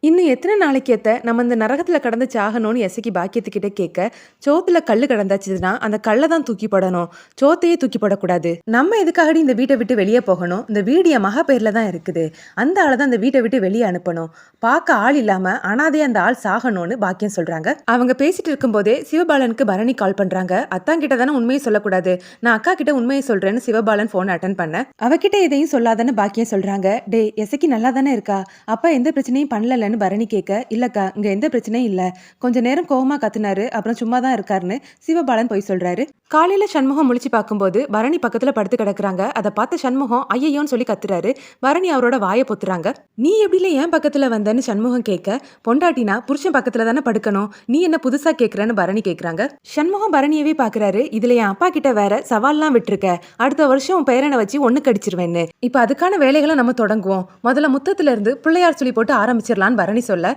இன்னும் எத்தனை நாளைக்கு நம்ம இந்த நரகத்துல கடந்து சாகணும்னு எசக்கி பாக்கியத்துக்கிட்ட கேட்க, சோத்துல கல்லு கடந்தாச்சுன்னா அந்த கல்லை தான் தூக்கி போடணும், சோத்தையே தூக்கி போடக்கூடாது. நம்ம எதுக்காகடி இந்த வீட்டை விட்டு வெளியே போகணும்? இந்த வீடு என் மகா பேர்ல தான் இருக்குது. அந்த ஆளை தான் இந்த வீட்டை விட்டு வெளியே அனுப்பணும். பார்க்க ஆள் இல்லாம அனாதையா அந்த ஆள் சாகணும்னு பாக்கியம் சொல்றாங்க. அவங்க பேசிட்டு இருக்கும்போதே சிவபாலனுக்கு பரணி கால் பண்றாங்க. அத்தான் கிட்ட தானே உண்மையை சொல்லக்கூடாது, நான் அக்கா கிட்ட உண்மையை சொல்றேன்னு சிவபாலன் போன் அட்டன் பண்ண, அவகிட்ட எதையும் சொல்லாதன்னு பாக்கியம் சொல்றாங்க. டே எசக்கி நல்லா தானே இருக்கா? அப்பா எந்த பிரச்சனையும் பண்ணலன்னு பரணி கேட்க, இல்லக்கா இங்க எந்த பிரச்சனையும் இல்ல, கொஞ்ச நேரம் கோவமா கத்துனாரு, அப்புறம் சும்மா தான் இருக்காருன்னு சிவபாலன் போய் சொல்றாரு. காலையில சண்முகம் முழிச்சு பார்க்கும்போது பரணி பக்கத்துல படுத்து கிடக்குறாங்க. அதை பார்த்த சண்முகம் ஐயோன்னு சொல்லி கத்துறாரு. பரணி அவரோட வாயை பொத்துறாங்க. நீ எப்படில ஏன் பக்கத்துல வந்தன்னு சண்முகம் கேட்க, பொண்டாட்டினா புருஷன் பக்கத்துல தானே படுக்கணும், நீ என்ன புதுசா கேக்குறன்னு பரணி கேக்குறாங்க. சண்முகம் பரணியவே பாக்குறாரு. இதுல என் அப்பா கிட்ட வேற சவால்லாம் விட்டுருக்க, அடுத்த வருஷம் உன் பேரனை வச்சு ஒண்ணு கடிச்சிருவேன்னு. இப்ப அதுக்கான வேலைகளை நம்ம தொடங்குவோம். முதல்ல முத்தத்துல இருந்து பிள்ளையார் சொல்லி போட்டு ஆரம்பிச்சிடலான்னு பரணி சொல்ல,